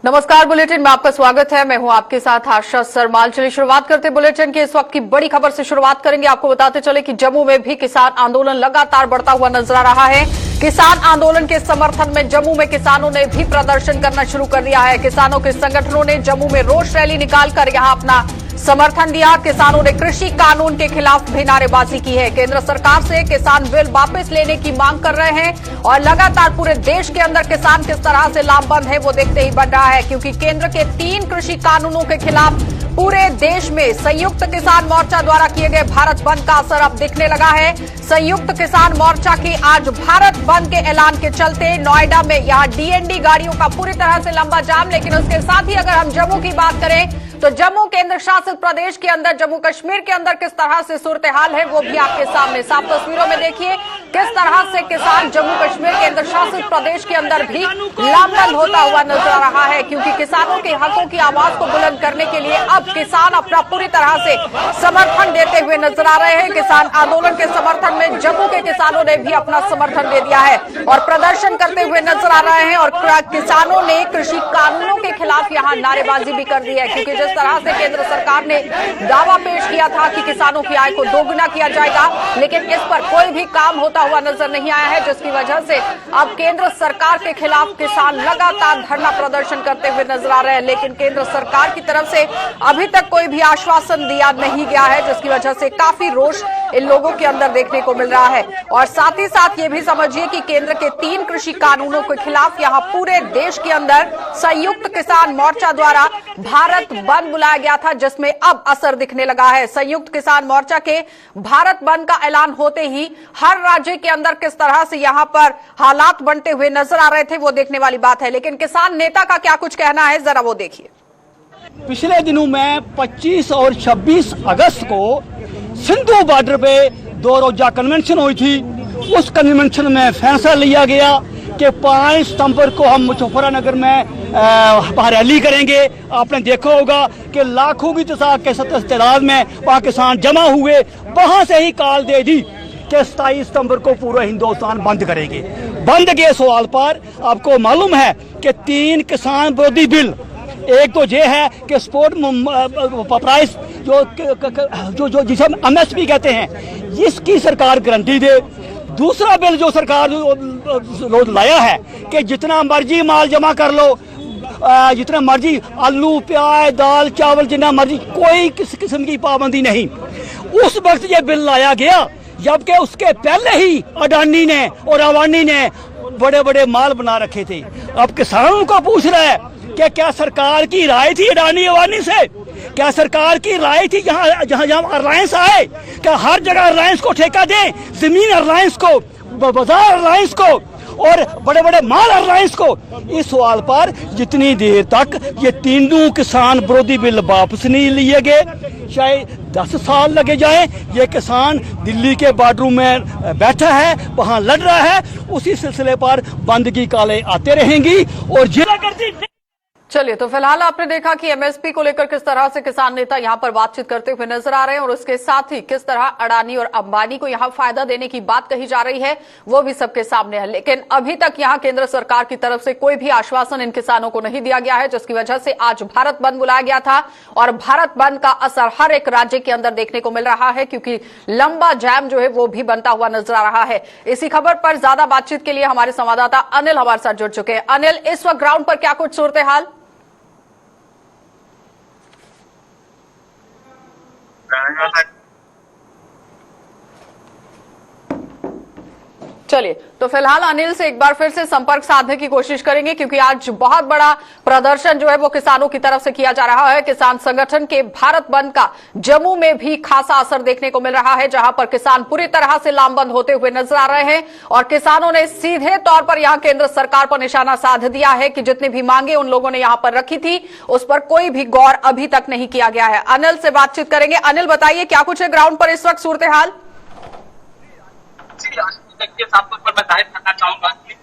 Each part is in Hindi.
नमस्कार, बुलेटिन में आपका स्वागत है। मैं हूं आपके साथ आशा सरमाल। चलिए शुरुआत करते बुलेटिन की इस वक्त की बड़ी खबर से शुरुआत करेंगे। आपको बताते चले कि जम्मू में भी किसान आंदोलन लगातार बढ़ता हुआ नजर आ रहा है। किसान आंदोलन के समर्थन में जम्मू में किसानों ने भी प्रदर्शन करना शुरू कर दिया है। किसानों के संगठनों ने जम्मू में रोष रैली निकालकर यहां अपना समर्थन दिया। किसानों ने कृषि कानून के खिलाफ भी नारेबाजी की है। केंद्र सरकार से किसान बिल वापस लेने की मांग कर रहे हैं और लगातार पूरे देश के अंदर किसान किस तरह से लामबंद है वो देखते ही बन रहा है, क्योंकि केंद्र के 3 कृषि कानूनों के खिलाफ पूरे देश में संयुक्त किसान मोर्चा द्वारा किए गए भारत बंद का असर अब दिखने लगा है। संयुक्त किसान मोर्चा के आज भारत बंद के ऐलान के चलते नोएडा में यहां डीएनडी गाड़ियों का पूरी तरह से लंबा जाम। लेकिन उसके साथ ही अगर हम जम्मू की बात करें तो जम्मू केंद्र शासित प्रदेश के अंदर, जम्मू कश्मीर के अंदर किस तरह से सूरत हाल है वो भी आपके सामने साफ तस्वीरों में देखिए। किस तरह से किसान जम्मू कश्मीर केंद्र शासित प्रदेश के अंदर भी लामबंद होता हुआ नजर आ रहा है, क्योंकि किसानों के हकों की आवाज को बुलंद करने के लिए अब किसान अपना पूरी तरह से समर्थन देते हुए नजर आ रहे हैं। किसान आंदोलन के समर्थन में जम्मू के किसानों ने भी अपना समर्थन दे दिया है और प्रदर्शन करते हुए नजर आ रहे हैं। और किसानों ने कृषि कानूनों के खिलाफ यहाँ नारेबाजी भी कर दी है, क्योंकि जिस तरह से केंद्र सरकार ने दावा पेश किया था कि किसानों की आय को दोगुना किया जाएगा, लेकिन इस पर कोई भी काम होता हुआ नजर नहीं आया है, जिसकी वजह से अब केंद्र सरकार के खिलाफ किसान लगातार धरना प्रदर्शन करते हुए नजर आ रहे हैं। लेकिन केंद्र सरकार की तरफ से अभी तक कोई भी आश्वासन दिया नहीं गया है, जिसकी वजह से काफी रोष इन लोगों के अंदर देखने को मिल रहा है। और साथ ही साथ ये भी समझिए कि केंद्र के 3 कृषि कानूनों के खिलाफ यहाँ पूरे देश के अंदर संयुक्त किसान मोर्चा द्वारा भारत बंद बुलाया गया था, जिसमें अब असर दिखने लगा है। संयुक्त किसान मोर्चा के भारत बंद का ऐलान होते ही हर राज्य के अंदर किस तरह से यहाँ पर हालात बनते हुए नजर आ रहे थे वो देखने वाली बात है। लेकिन किसान नेता का क्या कुछ कहना है, जरा वो देखिए। पिछले दिनों में 25 और 26 अगस्त को सिंधु बॉर्डर पे 2 रोजा कन्वेंशन हुई थी। उस कन्वेंशन में फैसला लिया गया कि 5 सितंबर को हम मुजफ्फरनगर में रैली करेंगे। आपने देखा होगा कि लाखों की तादाद में वहाँ किसान जमा हुए। वहां से ही कॉल दे दी कि 27 सितंबर को पूरा हिंदुस्तान बंद करेंगे। बंद के सवाल पर आपको मालूम है कि 3 किसान विरोधी बिल, एक तो ये है कि स्पोर्ट प्राइस जो जिसे हम एमएसपी कहते हैं, इसकी सरकार गारंटी दे। दूसरा बिल जो सरकार लाया है कि जितना मर्जी माल जमा कर लो, जितना मर्जी आलू प्याज दाल चावल जितना मर्जी, कोई किसी किस्म की पाबंदी नहीं। उस वक्त ये बिल लाया गया जबकि उसके पहले ही अडानी ने और अवानी ने बड़े बड़े माल बना रखे थे। अब किसानों को पूछ रहा है कि क्या सरकार की राय थी अडानी अवानी से? क्या सरकार की राय थी जहाँ जहाँ जहाँ रिलायंस आए, क्या हर जगह रिलायंस को ठेका दें, जमीन रिलायंस को, बाजार रिलायंस को और बड़े बड़े माल रिलायंस को? इस सवाल पर जितनी देर तक ये तीनों किसान विरोधी बिल वापस नहीं लिए गए, चाहे 10 साल लगे जाए, ये किसान दिल्ली के बॉर्डरों में बैठा है, वहां लड़ रहा है। उसी सिलसिले पर बंद की कालें आते रहेंगी और जिला करती। चलिए, तो फिलहाल आपने देखा कि एमएसपी को लेकर किस तरह से किसान नेता यहां पर बातचीत करते हुए नजर आ रहे हैं और उसके साथ ही किस तरह अडानी और अंबानी को यहां फायदा देने की बात कही जा रही है वो भी सबके सामने है। लेकिन अभी तक यहां केंद्र सरकार की तरफ से कोई भी आश्वासन इन किसानों को नहीं दिया गया है, जिसकी वजह से आज भारत बंद बुलाया गया था और भारत बंद का असर हर एक राज्य के अंदर देखने को मिल रहा है, क्योंकि लंबा जैम जो है वो भी बनता हुआ नजर आ रहा है। इसी खबर पर ज्यादा बातचीत के लिए हमारे संवाददाता अनिल हमारे साथ जुड़ चुके हैं। अनिल, इस वक्त ग्राउंड पर क्या कुछ सूरत हाल? चलिए, तो फिलहाल अनिल से एक बार फिर से संपर्क साधने की कोशिश करेंगे, क्योंकि आज बहुत बड़ा प्रदर्शन जो है वो किसानों की तरफ से किया जा रहा है। किसान संगठन के भारत बंद का जम्मू में भी खासा असर देखने को मिल रहा है, जहां पर किसान पूरी तरह से लामबंद होते हुए नजर आ रहे हैं और किसानों ने सीधे तौर पर यहां केंद्र सरकार पर निशाना साध दिया है कि जितनी भी मांगे उन लोगों ने यहां पर रखी थी उस पर कोई भी गौर अभी तक नहीं किया गया है। अनिल से बातचीत करेंगे। अनिल, बताइए क्या कुछ है ग्राउंड पर इस वक्त सूरत हाल? के साथ पर मैं जाहिर करना चाहूंगा कि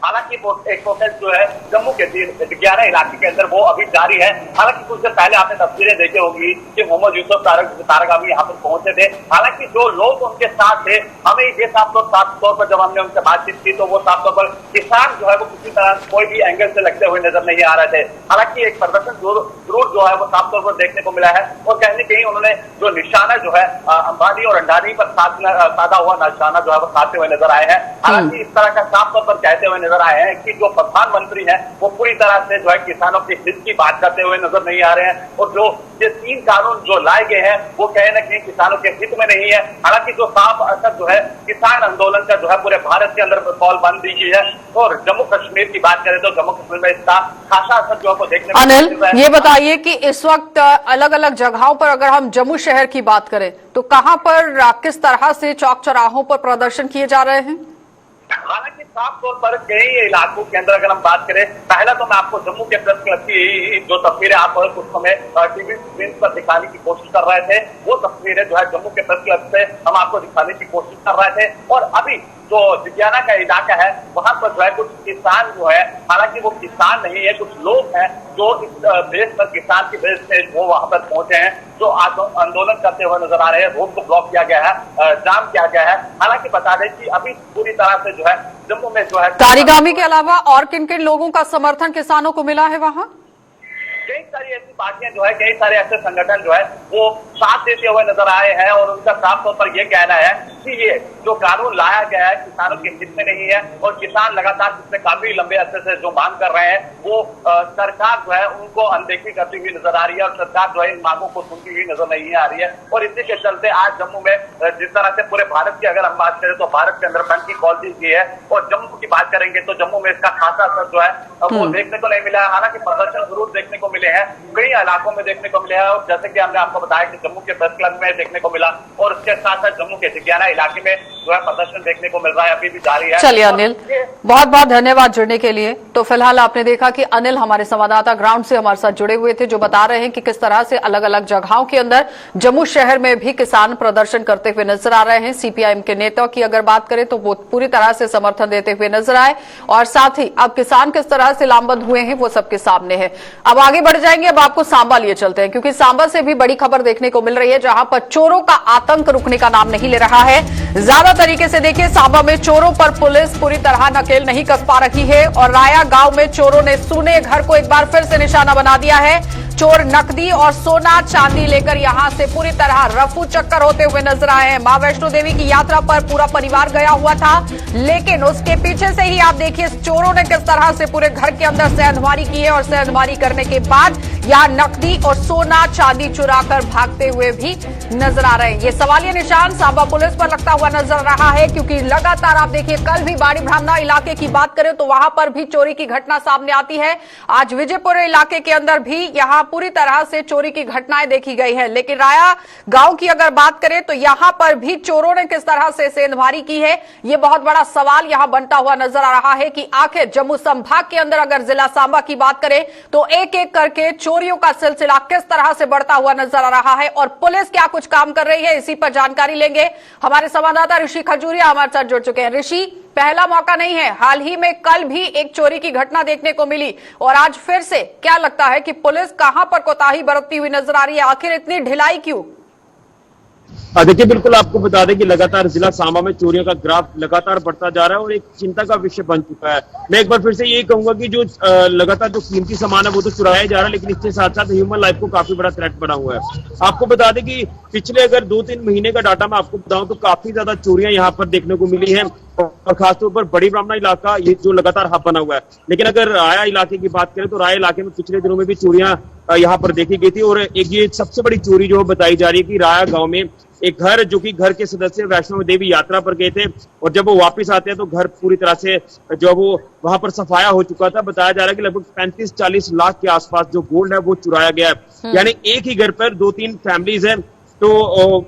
हालांकि एक प्रोटेस्ट जो है जम्मू के दिग्याना इलाके के अंदर वो अभी जारी है। हालांकि कुछ देर पहले आपने तस्वीरें देखी होगी कि मोहम्मद यूसुफ तारगावी यहाँ पर पहुंचे थे। हालांकि जो लोग उनके साथ थे, हमें ये साफ तौर पर जब हमने उनसे बातचीत की तो वो साफ तौर पर किसान जो है वो किसी तरह कोई भी एंगल से लगते हुए नजर नहीं आ रहे थे। हालांकि एक प्रदर्शन जरूर जो है वो साफ तौर पर देखने को मिला है और कहीं न कहीं उन्होंने जो निशाना जो है अंबानी और अंडानी पर साधा हुआ निशाना जो है वो साधते हुए नजर आए हैं। हालांकि इस तरह का साफ तौर पर कहते हुए नजर आए हैं कि जो प्रधानमंत्री हैं वो पूरी तरह से जो है किसानों के हित की बात करते हुए नजर नहीं आ रहे हैं और जो ये 3 कानून जो लाए गए हैं वो कहीं न कहीं किसानों के हित में नहीं है। हालांकि जो साफ असर जो है किसान आंदोलन का जो है पूरे भारत के अंदर कॉल बन दी गई है और जम्मू कश्मीर की बात करें तो जम्मू कश्मीर में इसका खासा असर जो है वो देखने को अनिल, मिल रहा है। ये बताइए कि इस वक्त अलग अलग जगहों पर अगर हम जम्मू शहर की बात करें तो कहां पर किस तरह से चौक चौराहों पर प्रदर्शन किए जा रहे हैं? हालांकि साफ तौर पर कई इलाकों के अंदर अगर हम बात करें, पहला तो मैं आपको जम्मू के प्रेस क्लब की जो तस्वीरें आप कुछ समय टीवी स्क्रीन पर दिखाने की कोशिश कर रहे थे, वो तस्वीरें जो है जम्मू के प्रेस क्लब से हम आपको दिखाने की कोशिश कर रहे थे। और अभी जो दिग्याना का इलाका है वहां पर जो है कुछ किसान जो है, हालांकि वो किसान नहीं है, कुछ लोग हैं जो इस बेस पर किसान की बेस से वो वहां पर पहुंचे हैं, जो आंदोलन करते हुए नजर आ रहे हैं। रोड को ब्लॉक किया गया है, जाम किया गया है। हालांकि बता दें कि अभी पूरी तरह से जो है जम्मू में जो है तारिगामी के अलावा और किन किन लोगों का समर्थन किसानों को मिला है वहां? कई सारी ऐसी पार्टियां जो है, कई सारे ऐसे संगठन जो है वो साथ देते हुए नजर आए हैं और उनका साफ तौर पर यह कहना है कि ये जो कानून लाया गया है किसानों के हित में नहीं है और किसान लगातार पिछले काफी लंबे अरसे से जो मांग कर रहे हैं वो सरकार जो है उनको अनदेखी करती हुई नजर आ रही है और सरकार जो है इन मांगों को सुनती हुई नजर नहीं आ रही है। और इसी के चलते आज जम्मू में जिस तरह से पूरे भारत की अगर हम बात करें तो भारत के अंदर बंद की कॉल दी गई है और जम्मू की बात करेंगे तो जम्मू में इसका खासा असर जो है वो देखने को नहीं मिला है। हालांकि प्रदर्शन जरूर देखने को मिले हैं, कई इलाकों में देखने को मिले हैं और जैसे कि हमने आपको बताया कि जम्मू के प्रेस क्लब में देखने को मिला और उसके साथ साथ जम्मू के दिग्याना इलाके में जो है प्रदर्शन देखने को मिल रहा है, अभी भी जारी है। चलिए अनिल, बहुत बहुत धन्यवाद जुड़ने के लिए। तो फिलहाल आपने देखा कि अनिल हमारे संवाददाता ग्राउंड से हमारे साथ जुड़े हुए थे, जो बता रहे हैं कि किस तरह से अलग अलग जगहों के अंदर जम्मू शहर में भी किसान प्रदर्शन करते हुए नजर आ रहे हैं। सीपीआईएम के नेताओं की अगर बात करें तो वो पूरी तरह से समर्थन देते हुए नजर आए और साथ ही अब किसान किस तरह से लामबंद हुए हैं वो सबके सामने है। अब आगे बढ़ जाएंगे, अब आपको सांबा लिए चलते हैं क्योंकि सांबा से भी बड़ी खबर देखने को मिल रही है, जहां पर चोरों का आतंक रुकने का नाम नहीं ले रहा है। ज्यादा तरीके से देखिए, सांबा में चोरों पर पुलिस पूरी तरह नकेल नहीं कस पा रही है और राया गांव में चोरों ने सूने घर को एक बार फिर से निशाना बना दिया है। चोर नकदी और सोना चांदी लेकर यहां से पूरी तरह रफू चक्कर होते हुए नजर आए हैं। मां वैष्णो देवी की यात्रा पर पूरा परिवार गया हुआ था, लेकिन उसके पीछे से ही आप देखिए चोरों ने किस तरह से पूरे घर के अंदर सेंधमारी की है और सेंधमारी करने के बाद यहां नकदी और सोना चांदी चुरा कर भागते हुए भी नजर आ रहे हैं। ये सवालिया निशान सांबा पुलिस पर लगता हुआ नजर आ रहा है क्योंकि लगातार आप देखिए, कल भी बाड़ी ब्राह्मणा इलाके की बात करें तो वहां पर भी चोरी की घटना सामने आती है। आज विजयपुर इलाके के अंदर भी यहां पूरी तरह से चोरी की घटनाएं देखी गई है। लेकिन राया गांव की अगर बात करें तो यहां पर भी चोरों ने किस तरह से सेंधमारी की है, यह बहुत बड़ा सवाल यहां बनता हुआ नजर आ रहा है कि आखिर जम्मू संभाग के अंदर अगर जिला सांबा की बात करें तो एक एक करके चोरियों का सिलसिला किस तरह से बढ़ता हुआ नजर आ रहा है और पुलिस क्या कुछ काम कर रही है, इसी पर जानकारी लेंगे। हमारे संवाददाता ऋषि खजूरिया हमारे साथ जुड़ चुके हैं। ऋषि, पहला मौका नहीं है, हाल ही में कल भी एक चोरी की घटना देखने को मिली और आज फिर से क्या लगता है कि पुलिस कहां पर कोताही बरतती हुई नजर आ रही है? आखिर इतनी ढिलाई क्यों? देखिए, बिल्कुल आपको बता दें कि लगातार जिला सांबा में चोरियों का ग्राफ लगातार बढ़ता जा रहा है और एक चिंता का विषय बन चुका है। मैं एक बार फिर से यही कहूंगा कि जो लगातार जो कीमती सामान है वो तो चुराया जा रहा है, लेकिन इसके साथ साथ ह्यूमन लाइफ को काफी बड़ा थ्रेट बना हुआ है। आपको बता दें कि पिछले अगर 2-3 महीने का डाटा मैं आपको बताऊं तो काफी ज्यादा चोरियां यहाँ पर देखने को मिली है और खासतौर पर बड़ी ब्राह्मणा इलाका ये जो लगातार हब बना हुआ है। लेकिन अगर राया इलाके की बात करें तो राया इलाके में पिछले दिनों में भी चोरियां यहाँ पर देखी गई थी और एक ये सबसे बड़ी चोरी जो बताई जा रही है कि राया गांव में एक घर, जो कि घर के सदस्य वैष्णो देवी यात्रा पर गए थे और जब वो वापस आते हैं तो घर पूरी तरह से जो वो वहां पर सफाया हो चुका था। बताया जा रहा है कि लगभग 35-40 लाख के आसपास जो गोल्ड है वो चुराया गया है। यानी एक ही घर पर 2-3 फैमिलीज है तो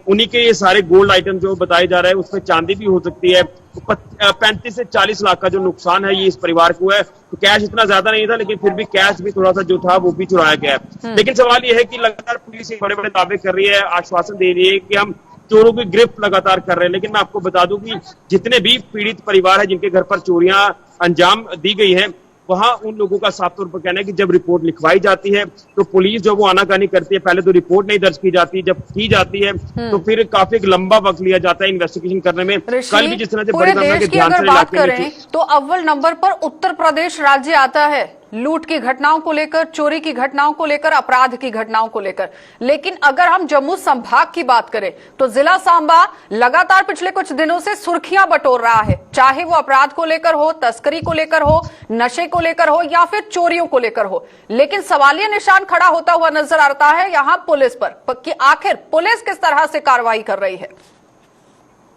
उन्हीं के ये सारे गोल्ड आइटम जो बताए जा रहे हैं उसमें चांदी भी हो सकती है। 35 से 40 लाख का जो नुकसान है ये इस परिवार को है। तो कैश इतना ज्यादा नहीं था, लेकिन फिर भी कैश भी थोड़ा सा जो था वो भी चुराया गया है। लेकिन सवाल ये है कि लगातार पुलिस बड़े बड़े दावे कर रही है, आश्वासन दे रही है कि हम चोरों की गिरफ्त लगातार कर रहे हैं, लेकिन मैं आपको बता दूं कि जितने भी पीड़ित परिवार है जिनके घर पर चोरियां अंजाम दी गई है वहां उन लोगों का साफ तौर पर कहना है कि जब रिपोर्ट लिखवाई जाती है तो पुलिस जो वो आनाकानी करती है, पहले तो रिपोर्ट नहीं दर्ज की जाती, जब की जाती है तो फिर काफी एक लंबा वक्त लिया जाता है इन्वेस्टिगेशन करने में। कल भी जिस तरह से पूरे बड़ी देश की अगर बात करें तो अव्वल नंबर पर उत्तर प्रदेश राज्य आता है लूट की घटनाओं को लेकर, चोरी की घटनाओं को लेकर, अपराध की घटनाओं को लेकर। लेकिन अगर हम जम्मू संभाग की बात करें तो जिला सांबा लगातार पिछले कुछ दिनों से सुर्खियां बटोर रहा है, चाहे वो अपराध को लेकर हो, तस्करी को लेकर हो, नशे को लेकर हो या फिर चोरियों को लेकर हो। लेकिन सवालिया निशान खड़ा होता हुआ नजर आता है यहां पुलिस पर कि आखिर पुलिस किस तरह से कार्रवाई कर रही है।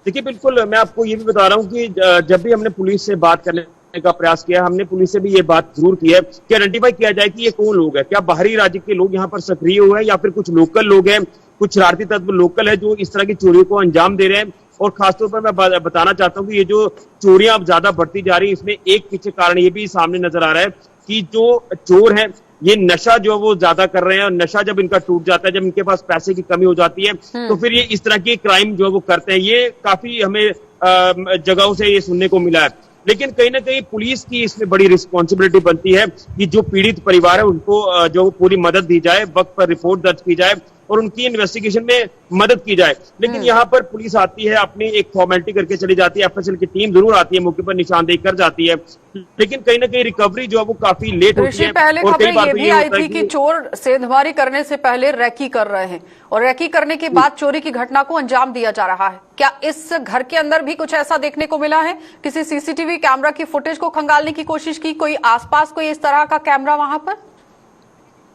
देखिए, बिल्कुल मैं आपको ये भी बता रहा हूँ कि जब भी हमने पुलिस से बात करने का प्रयास किया, हमने पुलिस से भी ये बात जरूर की है कि आइडेंटिफाई किया जाए कि ये कौन लोग है, क्या बाहरी राज्य के लोग यहाँ पर सक्रिय हुए हैं या फिर कुछ लोकल लोग हैं, कुछ शरारती तत्व लोकल है जो इस तरह की चोरियों को अंजाम दे रहे हैं। और खासतौर पर मैं बताना चाहता हूँ कि ये जो चोरियां अब ज्यादा बढ़ती जा रही है, इसमें एक पीछे कारण ये भी सामने नजर आ रहा है कि जो चोर है ये नशा जो वो ज्यादा कर रहे हैं, और नशा जब इनका टूट जाता है, जब इनके पास पैसे की कमी हो जाती है तो फिर ये इस तरह की क्राइम जो वो करते हैं। ये काफी हमें जगहों से ये सुनने को मिला है। लेकिन कहीं ना कहीं पुलिस की इसमें बड़ी रिस्पॉन्सिबिलिटी बनती है कि जो पीड़ित परिवार है उनको जो पूरी मदद दी जाए, वक्त पर रिपोर्ट दर्ज की जाए और उनकी इन्वेस्टिगेशन में मदद की जाए। लेकिन यहाँ पर पुलिस आती है, अपनी एक फॉर्मेलिटी करके चली जाती है, एफएसएल की टीम जरूर आती है, मौके पर निशानदेही कर जाती है, लेकिन कहीं ना कहीं रिकवरी जो है वो काफी लेट होती है। पहले खबरें ये भी आई थी कि चोर सेंधमारी करने से पहले रैकी कर रहे हैं और रैकी करने के बाद चोरी की घटना को अंजाम दिया जा रहा है। क्या इस घर के अंदर भी कुछ ऐसा देखने को मिला है? किसी सीसीटीवी कैमरा की फुटेज को खंगालने की कोशिश की, कोई आसपास कोई इस तरह का कैमरा वहां पर?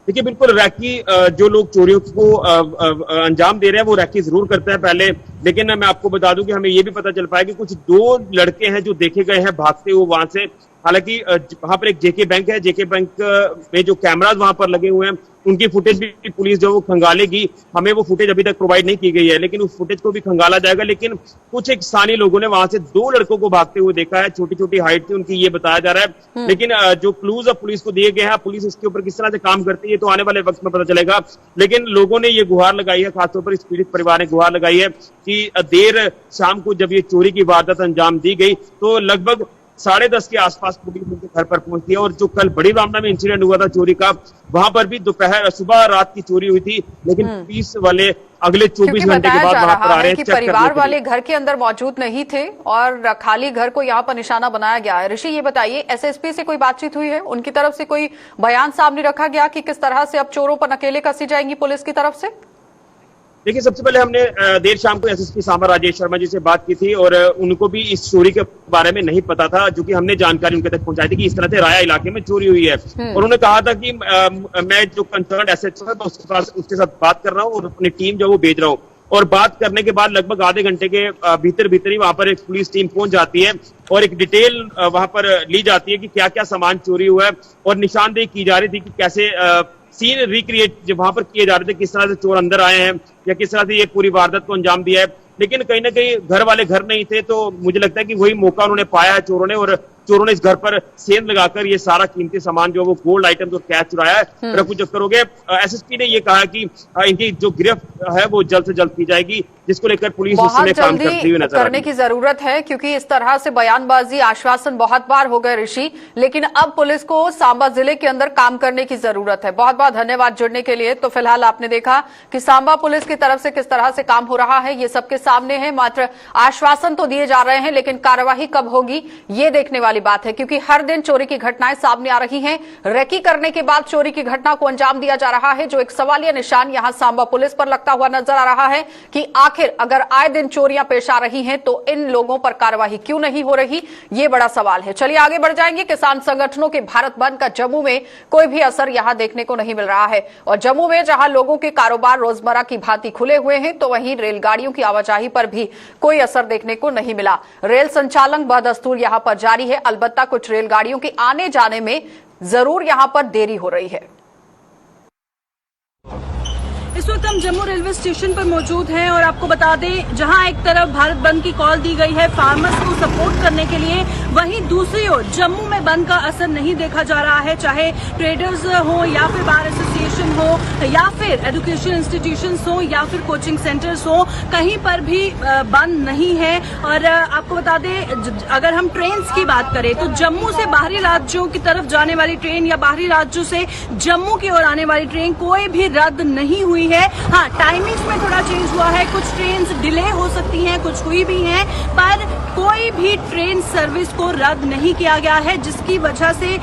देखिए, बिल्कुल रैकी जो लोग चोरियों को अंजाम दे रहे हैं वो रैकी जरूर करते हैं पहले। लेकिन मैं आपको बता दूं कि हमें ये भी पता चल पाया कि कुछ 2 लड़के हैं जो देखे गए हैं भागते हुए वहां से। हालांकि वहां पर एक जेके बैंक है, जेके बैंक में जो कैमराज वहां पर लगे हुए हैं उनकी फुटेज भी पुलिस जो वो खंगालेगी। हमें वो फुटेज अभी तक प्रोवाइड नहीं की गई है, लेकिन उस फुटेज को भी खंगाला जाएगा। लेकिन कुछ एक स्थानीय लोगों ने वहां से 2 लड़कों को भागते हुए देखा है, छोटी छोटी हाइट थी उनकी, ये बताया जा रहा है। लेकिन जो क्लूज अब पुलिस को दिए गए हैं, पुलिस इसके ऊपर किस तरह से काम करती है तो आने वाले वक्त में पता चलेगा। लेकिन लोगों ने ये गुहार लगाई है, खासतौर पर इस पीड़ित परिवार ने गुहार लगाई है कि देर शाम को जब ये चोरी की वारदात अंजाम दी गई तो लगभग 10:30 के आसपास पुलिस उनके घर पर पहुंचती है। और जो कल बड़ी रामना में इंसिडेंट हुआ था चोरी का, वहां पर भी सुबह रात की चोरी हुई थी, लेकिन पुलिस वाले अगले 24 घंटे के बाद वहां पर आ रहे हैं। परिवार वाले घर के अंदर मौजूद नहीं थे और खाली घर को यहाँ पर निशाना बनाया गया है। ऋषि, ये बताइए, एसएसपी से कोई बातचीत हुई है? उनकी तरफ से कोई बयान सामने रखा गया कि किस तरह से अब चोरों पर नकेले कसी जाएंगी पुलिस की तरफ से? देखिए, सबसे पहले हमने देर शाम को एसएसपी सांबा राजेश शर्मा जी से बात की थी और उनको भी इस चोरी के बारे में नहीं पता था, जो कि हमने जानकारी उनके तक पहुंचाई थी कि इस तरह से राया इलाके में चोरी हुई है। और उन्होंने कहा था कि मैं जो कंसर्न एसएचओ है उसके साथ बात कर रहा हूँ और अपनी टीम जो वो भेज रहा हूँ। और बात करने के बाद लगभग आधे घंटे के भीतर ही वहां पर एक पुलिस टीम पहुंच जाती है और एक डिटेल वहां पर ली जाती है कि क्या क्या सामान चोरी हुआ है और निशानदेही की जा रही थी कि कैसे सीन रिक्रिएट जो वहां पर किए जा रहे थे, किस तरह से चोर अंदर आए हैं या किस तरह से ये पूरी वारदात को अंजाम दिया है। लेकिन कहीं ना कहीं घर वाले घर नहीं थे, तो मुझे लगता है कि वही मौका उन्होंने पाया है चोरों ने, और चोरों ने इस घर पर सेंध लगाकर ये सारा कीमती सामान जो वो गोल्ड आइटम और कैश चुराया है। रफू चक्कर हो गए। एसएसपी ने ये कहा कि इनकी जो गिरफ्त है वो जल्द से जल्द की जाएगी, जिसको लेकर पुलिस इस समय काम करती हुई नजर करने की जरूरत है, क्योंकि इस तरह से बयानबाजी, आश्वासन बहुत बार हो गए ऋषि, लेकिन अब पुलिस को सांबा जिले के अंदर काम करने की जरूरत है। बहुत बहुत धन्यवाद जुड़ने के लिए। तो फिलहाल आपने देखा कि सांबा पुलिस की तरफ से किस तरह से काम हो रहा है, ये सबके सामने है। मात्र आश्वासन तो दिए जा रहे हैं, लेकिन कार्यवाही कब होगी ये देखने वाली बात है, क्योंकि हर दिन चोरी की घटनाएं सामने आ रही हैं। रेकी करने के बाद चोरी की घटना को अंजाम दिया जा रहा है, जो एक सवालिया निशान यहां सांबा पुलिस पर लगता हुआ नजर आ रहा है कि आखिर अगर आए दिन चोरियां पेश आ रही हैं तो इन लोगों पर कार्रवाई क्यों नहीं हो रही, ये बड़ा सवाल है। चलिए आगे बढ़ जाएंगे। किसान संगठनों के भारत बंद का जम्मू में कोई भी असर यहां देखने को नहीं मिल रहा है, और जम्मू में जहां लोगों के कारोबार रोजमर्रा की भांति खुले हुए हैं, तो वहीं रेलगाड़ियों की आवाजाही पर भी कोई असर देखने को नहीं मिला। रेल संचालन बदस्तूर यहां पर जारी है, अलबत्ता कुछ रेलगाड़ियों के आने जाने में जरूर यहां पर देरी हो रही है। इस वक्त हम जम्मू रेलवे स्टेशन पर मौजूद हैं और आपको बता दें, जहां एक तरफ भारत बंद की कॉल दी गई है फार्मर्स को सपोर्ट करने के लिए, वहीं दूसरी ओर जम्मू में बंद का असर नहीं देखा जा रहा है, चाहे ट्रेडर्स हो या फिर बार एसोसिएशन स्टेशन हो या फिर एजुकेशन इंस्टीट्यूशंस हो या फिर कोचिंग सेंटर्स हो, कहीं पर भी बंद नहीं है। और आपको बता दें, अगर हम ट्रेन की बात करें तो जम्मू से बाहरी राज्यों की तरफ जाने वाली ट्रेन या बाहरी राज्यों से जम्मू की ओर आने वाली ट्रेन कोई भी रद्द नहीं हुई है। हाँ, टाइमिंग्स में थोड़ा चेंज हुआ है, कुछ ट्रेन डिले हो सकती हैं, कुछ हुई भी हैं, पर कोई भी ट्रेन सर्विस को रद्द नहीं किया गया है, जिसकी वजह से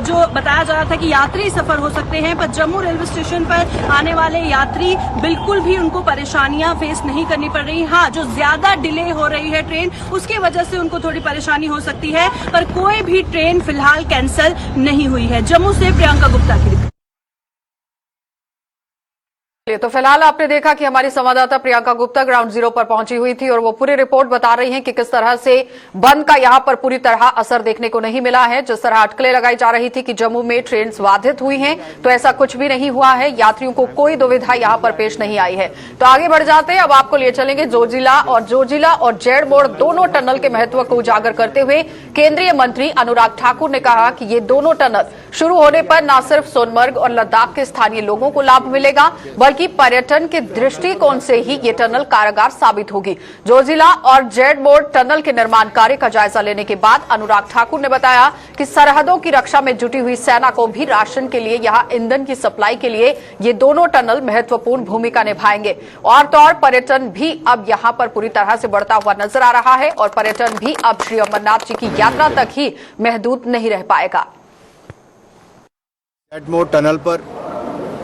जो बताया जा रहा था कि यात्री सफर हो सकते हैं, पर जम्मू रेलवे स्टेशन पर आने वाले यात्री बिल्कुल भी उनको परेशानियां फेस नहीं करनी पड़ रही। हाँ, जो ज्यादा डिले हो रही है ट्रेन, उसकी वजह से उनको थोड़ी परेशानी हो सकती है, पर कोई भी ट्रेन फिलहाल कैंसिल नहीं हुई है। जम्मू से प्रियंका गुप्ता की रिपोर्ट। तो फिलहाल आपने देखा कि हमारी संवाददाता प्रियंका गुप्ता ग्राउंड जीरो पर पहुंची हुई थी और वो पूरी रिपोर्ट बता रही हैं कि किस तरह से बंद का यहां पर पूरी तरह असर देखने को नहीं मिला है। जिस तरह अटकलें लगाई जा रही थी कि जम्मू में ट्रेन बाधित हुई हैं, तो ऐसा कुछ भी नहीं हुआ है। यात्रियों को कोई दुविधा यहां पर पेश नहीं आई है। तो आगे बढ़ जाते हैं, अब आपको ले चलेंगे जोजिला और जेड मोड़ दोनों टनल के महत्व को उजागर करते हुए केंद्रीय मंत्री अनुराग ठाकुर ने कहा कि ये दोनों टनल शुरू होने पर न सिर्फ सोनमर्ग और लद्दाख के स्थानीय लोगों को लाभ मिलेगा, बल्कि पर्यटन के दृष्टिकोण से ही ये टनल कारगर साबित होगी। जोजिला और जेड मोड़ टनल के निर्माण कार्य का जायजा लेने के बाद अनुराग ठाकुर ने बताया कि सरहदों की रक्षा में जुटी हुई सेना को भी राशन के लिए यहां ईंधन की सप्लाई के लिए ये दोनों टनल महत्वपूर्ण भूमिका निभाएंगे। और तो और पर्यटन भी अब यहां पर पूरी तरह से बढ़ता हुआ नजर आ रहा है और पर्यटन भी अब श्री अमरनाथ जी की यात्रा तक ही महदूद नहीं रह पाएगा। जेड मोड़ टनल पर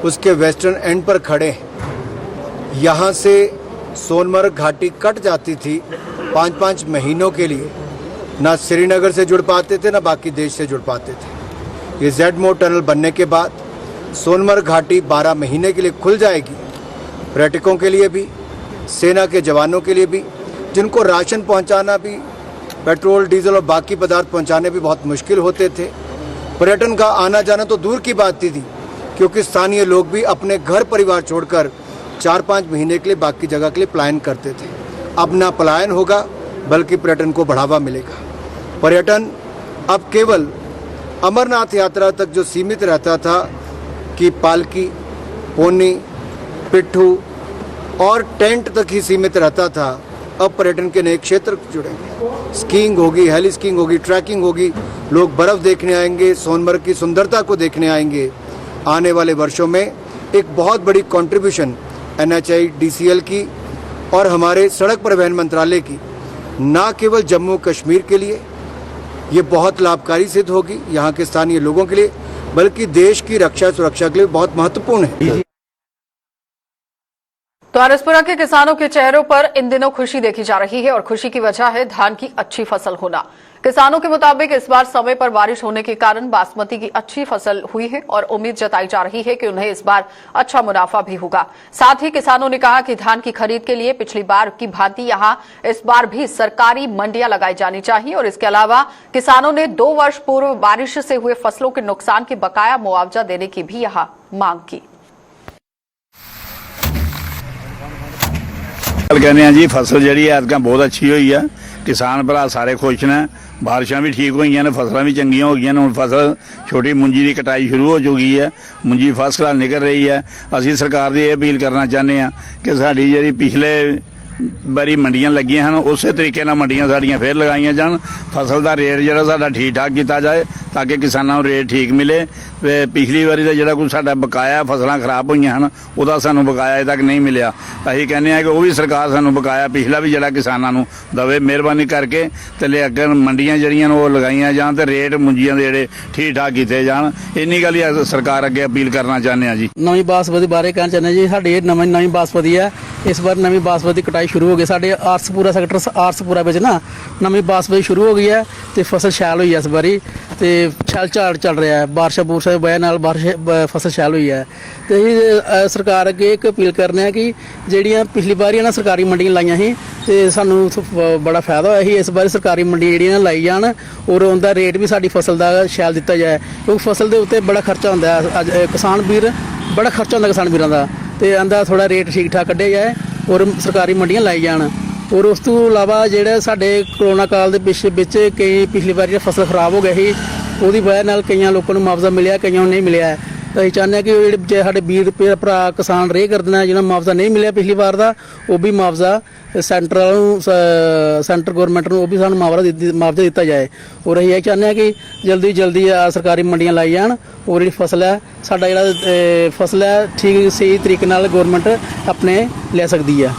उसके वेस्टर्न एंड पर खड़े हैं। यहाँ से सोनमर्ग घाटी कट जाती थी 5-5 महीनों के लिए, ना श्रीनगर से जुड़ पाते थे ना बाकी देश से जुड़ पाते थे। ये जेड मोड़ टनल बनने के बाद सोनमर्ग घाटी 12 महीने के लिए खुल जाएगी। पर्यटकों के लिए भी, सेना के जवानों के लिए भी, जिनको राशन पहुँचाना भी, पेट्रोल डीजल और बाकी पदार्थ पहुँचाने भी बहुत मुश्किल होते थे। पर्यटन का आना जाना तो दूर की बात थी, क्योंकि स्थानीय लोग भी अपने घर परिवार छोड़कर 4-5 महीने के लिए बाकी जगह के लिए पलायन करते थे। अब ना पलायन होगा, बल्कि पर्यटन को बढ़ावा मिलेगा। पर्यटन अब केवल अमरनाथ यात्रा तक जो सीमित रहता था कि पालकी, पोनी, पिट्ठू और टेंट तक ही सीमित रहता था, अब पर्यटन के नए क्षेत्र जुड़ेंगे। स्कीइंग होगी, हेली स्कीइंग होगी, ट्रैकिंग होगी, लोग बर्फ देखने आएंगे, सोनमर्ग की सुंदरता को देखने आएंगे। आने वाले वर्षों में एक बहुत बड़ी कंट्रीब्यूशन NHAI, DCL की और हमारे सड़क परिवहन मंत्रालय की न केवल जम्मू कश्मीर के लिए ये बहुत लाभकारी सिद्ध होगी यहाँ के स्थानीय लोगों के लिए, बल्कि देश की रक्षा सुरक्षा के लिए बहुत महत्वपूर्ण है। तो आरएसपुरा के किसानों के चेहरों पर इन दिनों खुशी देखी जा रही है और खुशी की वजह है धान की अच्छी फसल होना। किसानों के मुताबिक इस बार समय पर बारिश होने के कारण बासमती की अच्छी फसल हुई है और उम्मीद जताई जा रही है कि उन्हें इस बार अच्छा मुनाफा भी होगा। साथ ही किसानों ने कहा कि धान की खरीद के लिए पिछली बार की भांति यहां इस बार भी सरकारी मंडियां लगाई जानी चाहिए और इसके अलावा किसानों ने 2 वर्ष पूर्व बारिश से हुए फसलों के नुकसान के बकाया मुआवजा देने की भी यहां मांग की। कहने जी फसल जी ऐतकां बहुत अच्छी हुई है, किसान भरा सारे खुश ने, बारिशां भी ठीक हुई ने, फसलां भी चंगियां हो गई ने। हुण फसल छोटी मुंजी की कटाई शुरू हो चुकी है, मुंजी फर्स्ट क्लास निकल रही है। असीं सरकार दी अपील करना चाहते हैं कि साडी जिहड़ी पिछले बारी मंडियां लगियां हैं उस तरीके नाल मंडियां साडियां फिर लगाईयां जान, फसल का रेट जिहड़ा साडा ठीक ठाक किया जाए ताकि किसानों को रेट ठीक मिले। पिछली बारी का जिहड़ा कुछ साडा बकाया फसलां खराब हुई हैं उहदा सानूं बकाया अजे तक नहीं मिलिया। असीं कहने हैं कि वह भी सरकार सानूं बकाया पिछला भी जिहड़ा किसानां नूं दवे, मेहरबानी करके ते लेकर मंडियां जिहड़ियां वो लगाईयां जान ते रेट मुंजियां दे जिहड़े ठीक ठाक किए जान। इन्नी गल ही सरकार अगे अपील करना चाहते हैं जी। नवीं बासमती बारे कहना चाहते जी, साडी नवीं बासमती है, इस बार नवीं बासमती कटाई शुरू हो गई। साढ़े आरसपुरा सैक्टर आरसपुरा में ना नवीं बासमती शुरू हो गई है तो फसल शैल हुई है इस बारी, तो शैल झाड़ चल रहा है, बारिशा बुरशा की वजह नाल बारिश फसल शैल हुई है। तो सरकार अगे एक अपील करने हैं कि जिहड़ियां पिछली बारी ना सरकारी मंडियां लाइयां ही तो सानूं बड़ा फायदा होया ही, इस बारी सरकारी मंडियां जिहड़ियां लाई जान और उनका रेट भी साडी फसल का शैल दिता जाए, क्योंकि फसल के उत्ते बड़ा खर्चा होंदा है। किसान वीर बड़ा खर्चा होंदा किसान वीरां दा, तो आंदा थोड़ा रेट ठीक ठाक कढ़िया जाए और सरकारी मंडियां लाई जान। और उस तो इलावा जिहड़े साडे कोरोना काल दे विच कई पिछली बार फसल खराब हो गई ही, उसदी वजह नाल कईयां लोकां नूं मुआवजा मिलिया, कईयां नूं नहीं मिलिया। ਤਾਂ ਅਸੀਂ ਚਾਹੁੰਦੇ ਹਾਂ ਕਿ ਜਿਹੜੇ ਜੇ ਸਾਡੇ ਵੀਰ ਭਰਾ ਕਿਸਾਨ ਰੇਹ ਕਰਦੇ ਨੇ ਜਿਹਨਾਂ ਨੂੰ ਮੁਆਵਜ਼ਾ ਨਹੀਂ ਮਿਲਿਆ ਪਿਛਲੀ ਵਾਰ ਦਾ, ਉਹ ਵੀ ਮੁਆਵਜ਼ਾ ਸੈਂਟਰ ਗਵਰਨਮੈਂਟ ਨੂੰ ਉਹ ਵੀ ਸਾਨੂੰ ਮੁਆਵਜ਼ਾ ਦਿੱਤਾ ਜਾਏ। ਔਰ ਅਸੀਂ ਇਹ ਚਾਹੁੰਦੇ ਹਾਂ ਕਿ ਜਲਦੀ ਸਰਕਾਰੀ ਮੰਡੀਆਂ ਲਾਈ ਜਾਣ ਔਰ ਜਿਹੜੀ ਫਸਲ ਹੈ ਸਾਡਾ ਜਿਹੜਾ ਫਸਲ ਹੈ ਠੀਕ ਸਹੀ ਤਰੀਕੇ ਨਾਲ गवर्नमेंट अपने ले सकती है।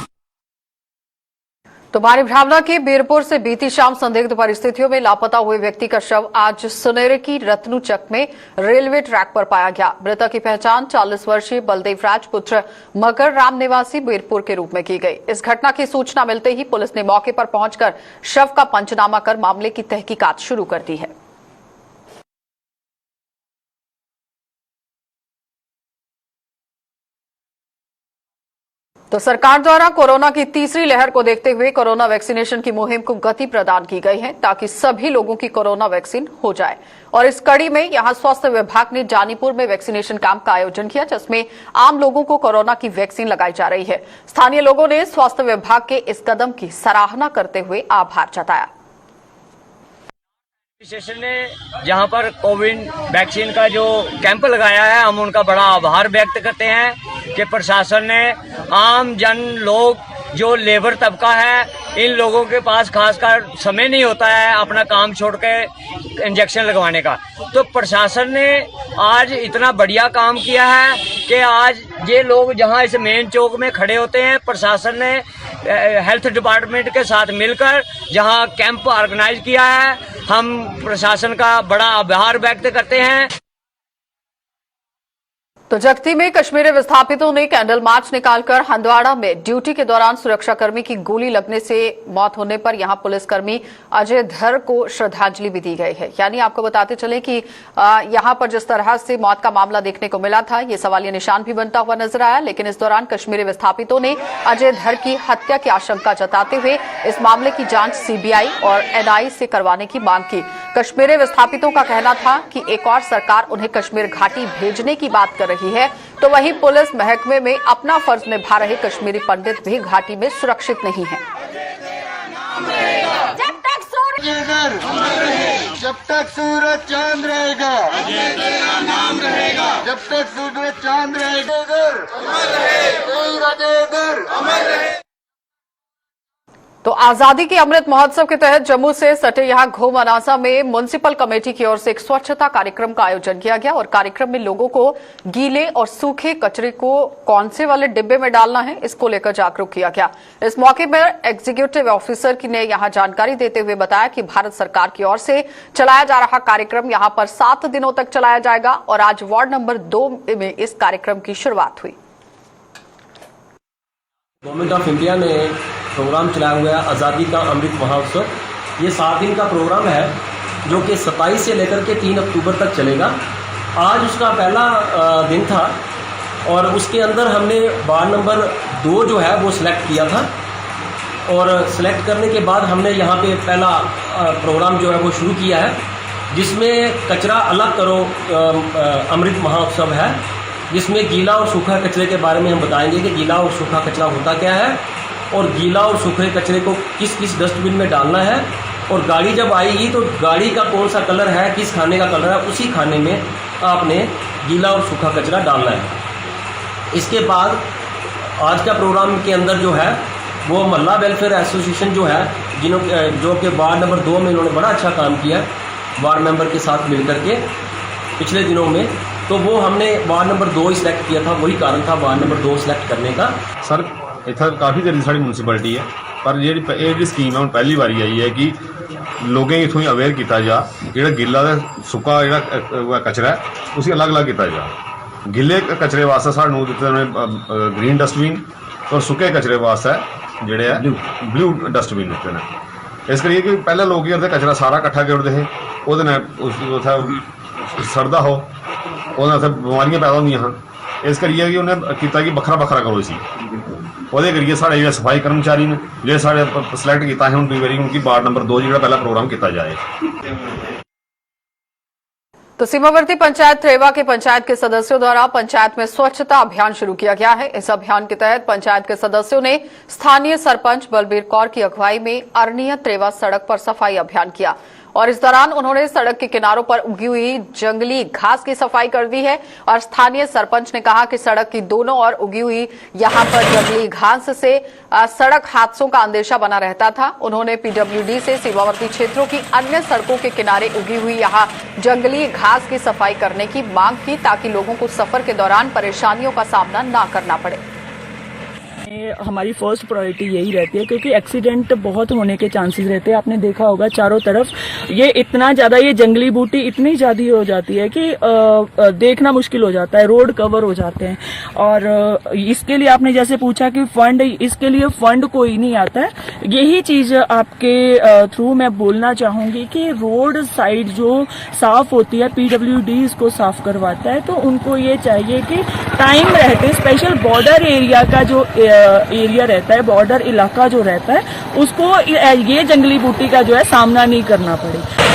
तो भारी भावना के बीरपुर से बीती शाम संदिग्ध परिस्थितियों में लापता हुए व्यक्ति का शव आज सुनेरे की रत्नुचक में रेलवे ट्रैक पर पाया गया। मृतक की पहचान 40 वर्षीय बलदेव राज पुत्र मकर राम निवासी बीरपुर के रूप में की गई। इस घटना की सूचना मिलते ही पुलिस ने मौके पर पहुंचकर शव का पंचनामा कर मामले की तहकीकात शुरू कर दी है। तो सरकार द्वारा कोरोना की तीसरी लहर को देखते हुए कोरोना वैक्सीनेशन की मुहिम को गति प्रदान की गई है ताकि सभी लोगों की कोरोना वैक्सीन हो जाए। और इस कड़ी में यहां स्वास्थ्य विभाग ने जानीपुर में वैक्सीनेशन कैंप का आयोजन किया जिसमें आम लोगों को कोरोना की वैक्सीन लगाई जा रही है। स्थानीय लोगों ने स्वास्थ्य विभाग के इस कदम की सराहना करते हुए आभार जताया। स्टेशन ने जहां पर कोविड वैक्सीन का जो कैंप लगाया है, हम उनका बड़ा आभार व्यक्त करते हैं कि प्रशासन ने आम जन लोग जो लेबर तबका है, इन लोगों के पास खासकर समय नहीं होता है अपना काम छोड़ के इंजेक्शन लगवाने का, तो प्रशासन ने आज इतना बढ़िया काम किया है कि आज ये लोग जहां इस मेन चौक में खड़े होते हैं, प्रशासन ने हेल्थ डिपार्टमेंट के साथ मिलकर जहां कैंप ऑर्गेनाइज किया है, हम प्रशासन का बड़ा आभार व्यक्त करते हैं। तो जगती में कश्मीरी विस्थापितों ने कैंडल मार्च निकालकर हंदवाड़ा में ड्यूटी के दौरान सुरक्षाकर्मी की गोली लगने से मौत होने पर यहां पुलिसकर्मी अजय धर को श्रद्धांजलि भी दी गई है। यानी आपको बताते चले कि यहां पर जिस तरह से मौत का मामला देखने को मिला था, ये सवालिया निशान भी बनता हुआ नजर आया, लेकिन इस दौरान कश्मीरी विस्थापितों ने अजय धर की हत्या की आशंका जताते हुए इस मामले की जांच सीबीआई और एनआई से करवाने की मांग की। कश्मीरी विस्थापितों का कहना था कि एक और सरकार उन्हें कश्मीर घाटी भेजने की बात कर रही है, तो वहीं पुलिस महकमे में अपना फर्ज निभा रहे कश्मीरी पंडित भी घाटी में सुरक्षित नहीं है। जब तक सूरज चांद रहेगा, जब तक सूरज चांद रहेगा, तो आजादी के अमृत महोत्सव के तहत जम्मू से सटे यहां घो मनासा में म्युनिसिपल कमेटी की ओर से एक स्वच्छता कार्यक्रम का आयोजन किया गया और कार्यक्रम में लोगों को गीले और सूखे कचरे को कौन से वाले डिब्बे में डालना है, इसको लेकर जागरूक किया गया। इस मौके पर एग्जीक्यूटिव ऑफिसर ने यहां जानकारी देते हुए बताया कि भारत सरकार की ओर से चलाया जा रहा कार्यक्रम यहां पर 7 दिनों तक चलाया जाएगा और आज वार्ड नंबर 2 में इस कार्यक्रम की शुरुआत हुई। गवर्नमेंट ऑफ इंडिया ने प्रोग्राम चलाया हुआ है आज़ादी का अमृत महोत्सव। ये 7 दिन का प्रोग्राम है जो कि 27 से लेकर के 3 अक्टूबर तक चलेगा। आज उसका पहला दिन था और उसके अंदर हमने वार्ड नंबर 2 जो है वो सिलेक्ट किया था और सिलेक्ट करने के बाद हमने यहाँ पे पहला प्रोग्राम जो है वो शुरू किया है, जिसमें कचरा अलग करो अमृत महोत्सव है, जिसमें गीला और सूखा कचरे के बारे में हम बताएंगे कि गीला और सूखा कचरा होता क्या है और गीला और सूखे कचरे को किस किस डस्टबिन में डालना है, और गाड़ी जब आएगी तो गाड़ी का कौन सा कलर है, किस खाने का कलर है, उसी खाने में आपने गीला और सूखा कचरा डालना है। इसके बाद आज का प्रोग्राम के अंदर जो है वो मोहल्ला वेलफेयर एसोसिएशन जो है जो कि वार्ड नंबर 2 में इन्होंने बड़ा अच्छा काम किया वार्ड मेंबर के साथ मिलकर के पिछले दिनों में, तो वो हमने वार्ड नंबर 2 ही सिलेक्ट किया था। वही कारण था वार्ड नंबर 2 सिलेक्ट करने का। सर इतना काफ़ी देर साड़ी म्यूनसिपैलिटी है पर जी स्कीम है हम पहली बारी आई है कि लोगें इतों ही अवेयर किया जा जो गिला सुक्का जो कचरा है उसी अलग अलग किया जा। गिले कचरे वास्ते सानू दिते ग्रीन डस्टबिन और सुके कचरे वास्ते जोड़े ब्लू डस्टबिन दिते हैं। इस करिए कि पहले लोग करते कचरा सारा कट्ठा करते हैं, वो सड़दा हो बीमारियां पैदा होंदियां हैं। इस करिए कि उन्हें किया कि बखरा बखरा करो इसी ਉਹਦੇ ਕਰੀਏ ਸਾਡੇ ਜਿਹੜੇ ਸਫਾਈ ਕਰਮਚਾਰੀ ਨੇ ਜਿਹੜੇ ਸਾਡੇ ਸਿਲੈਕਟ ਕੀਤਾ ਹੈ ਹੁਣ दूसरी बारी उनकी वार्ड नंबर 2 ਜਿਹੜਾ पहला प्रोग्राम किया जाए। तो सीमावर्ती पंचायत त्रेवा के पंचायत के सदस्यों द्वारा पंचायत में स्वच्छता अभियान शुरू किया गया है। इस अभियान के तहत पंचायत के सदस्यों ने स्थानीय सरपंच बलबीर कौर की अगुवाई में अरनिया त्रेवा सड़क पर सफाई अभियान किया। और इस दौरान उन्होंने सड़क के किनारों पर उगी हुई जंगली घास की सफाई कर दी है। और स्थानीय सरपंच ने कहा कि सड़क की दोनों ओर उगी हुई यहां पर जंगली घास से सड़क हादसों का अंदेशा बना रहता था। उन्होंने पीडब्ल्यूडी से सीमावर्ती क्षेत्रों की अन्य सड़कों के किनारे उगी हुई यहां जंगली घास की सफाई करने की मांग की, ताकि लोगों को सफर के दौरान परेशानियों का सामना न करना पड़े। हमारी फर्स्ट प्रायोरिटी यही रहती है, क्योंकि एक्सीडेंट बहुत होने के चांसेस रहते हैं। आपने देखा होगा चारों तरफ ये इतना ज्यादा, ये जंगली बूटी इतनी ज्यादा हो जाती है कि देखना मुश्किल हो जाता है, रोड कवर हो जाते हैं। और इसके लिए आपने जैसे पूछा कि फंड, इसके लिए फंड कोई नहीं आता है। यही चीज आपके थ्रू मैं बोलना चाहूंगी कि रोड साइड जो साफ होती है, पीडब्ल्यूडी इसको साफ करवाता है, तो उनको ये चाहिए कि टाइम रहते, स्पेशल बॉर्डर एरिया का जो एरिया रहता है, बॉर्डर इलाका जो रहता है, उसको ये जंगली बूटी का जो है सामना नहीं करना पड़े।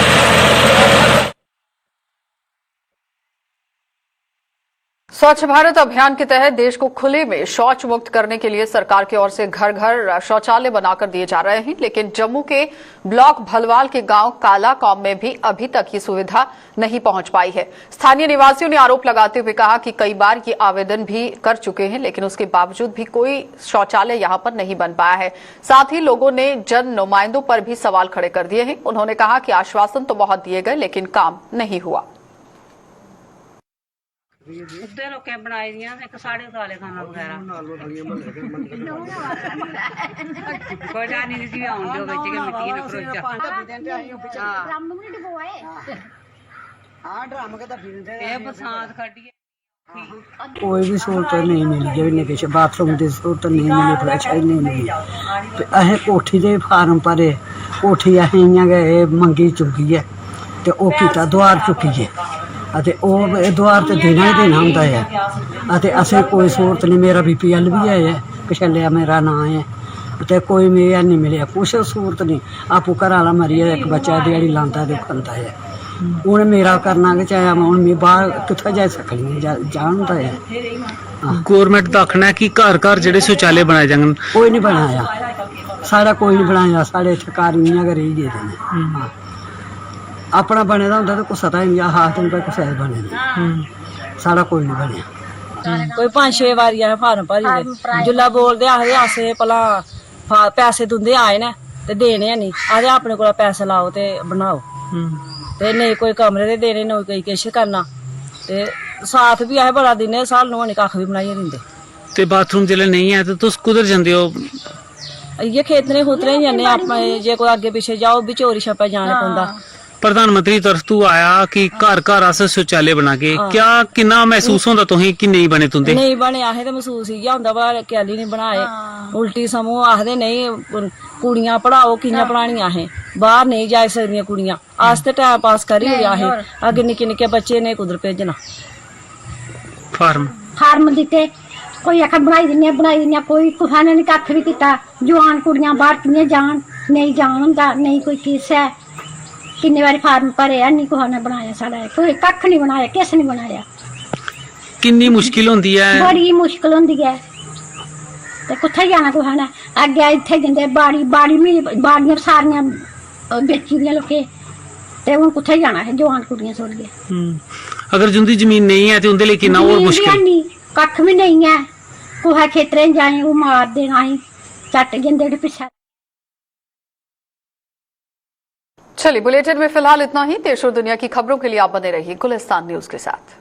स्वच्छ भारत अभियान के तहत देश को खुले में शौच मुक्त करने के लिए सरकार की ओर से घर घर शौचालय बनाकर दिए जा रहे हैं, लेकिन जम्मू के ब्लॉक भलवाल के गांव कालाकौम में भी अभी तक ये सुविधा नहीं पहुंच पाई है। स्थानीय निवासियों ने आरोप लगाते हुए कहा कि कई बार ये आवेदन भी कर चुके हैं, लेकिन उसके बावजूद भी कोई शौचालय यहां पर नहीं बन पाया है। साथ ही लोगों ने जन नुमाइंदों पर भी सवाल खड़े कर दिए हैं। उन्होंने कहा कि आश्वासन तो बहुत दिए गए, लेकिन काम नहीं हुआ। उद्धर लोकें बनाई दियां इक साढ़े काले खाना वगैरह कोई जानी नहीं आउन दो बिच के मिट्टी न खरोचा हां ड्रम के फिरदे ए बरसात खड़ी कोई भी सहूलत नहीं मिली, जिन्हें किश बाथरूम की सहूलत नहीं मिली, फ्लैश नहीं मिली। असें कोठी दे फार्म भरे, कोठी असें इ'यां गै मंगी चुकी है ते ओह् कीता द्वार चुक्किए ते ओह् द्वार ते देना ही देना होंदा है ते असें कोई सहूलत नहीं। मेरा BPL भी है, कछलिया मेरा नाम है ते कोई मेरा नहीं मिलेआ, कुछ सहूलत नहीं। आपू घर आला मरिया, एक बच्चा दिहाड़ी लांदा ते खंदा है। हूँ मेरा करना कि चाहे हूँ मैं बाहर कित्थे जाई सकनी, जानता है। गौरमेंट का आखना है कि घर घर जेडे शौचालय बनाए जांगन, कोई नहीं बनाया साढ़ा, कोई नहीं बनाया साढ़े इत्थे घर इ'यां गै रेही गेदे। अपना बने दा होंदा ते कुसै दा नहीं, हाथ नहीं कुसै दे बने दे, साढ़ा कोई नहीं बनया। कोई 5-6 बारी असें फार्म भरी जुल्लै बोलदे आखदे अस भला पैसे तुंदे आए न ते देने नहीं, आखदे अपने कोला पैसे लाओ ते बनाओ, ते नेईं कोई कमरे दे देने, नेईं कोई किश करना, ते साथ भी असें बड़ा दिने, सानूं हून कक्ख भी बनाइयै दिंदे। ते बाथरूम जिसलै नहीं है तो तुस कुद्धर जंदे हो? इ'यै खेतरें खूतरें जन्ने अपने, जे कोई अग्गे पिच्छे जाओ भी चोरी छप्पे जाना पौंदा। प्रधानमंत्री तरफ तू आया कि घर घर अस शौचालय बना के, क्या किन्ना महसूस होंदा तुसें कि नहीं बने तुंदे? नहीं बने, असें ते महसूस इ'यै होंदा भला कैली नहीं बनाए। उल्टी समूह आखदे नहीं कुड़ियां पढ़ाओ, कि'यां पढ़ानियां असें, बाहर नहीं जाई सकदियां कुड़ियां, अस ते टाइम पास करी ओड़ेआ असें, अग्गे निक्के निक्के बच्चे ने कुद्धर भेजना। फार्म दित्ते, कोई आखा बनाई दिन्ने, कोई कुसै ने नहीं कक्ख भी कीता। जवान कुड़ियां बाहर कि'यां जान, नहीं जान होंदा, नहीं कोई किस है। किन्ने बारी फार्म भरे नहीं कुसै ने बनाया, साढ़ा कोई कक्ख नहीं बनाया, किस नहीं बनाया। किन्नी मुश्किल होंदी है? बड़ी मुश्किल होंदी है, ते कुत्थे जाना कुसै ने। अग्गे इत्थे जंदे बाड़ियां सारियां बेची दियां लोकें, ते हुण कुत्थे जाना है जवान कुड़ियां छोड़िए। अगर जिंदी जमीन नहीं है तो उनके लिए कितना और मुश्किल, कक्ख भी नहीं है। कुसै खेतरें जाए वो मार देना ही, चट जंदे पिछे। चलिए, बुलेटिन में फिलहाल इतना ही। देश और दुनिया की खबरों के लिए आप बने रहिए गुलिस्तान न्यूज के साथ।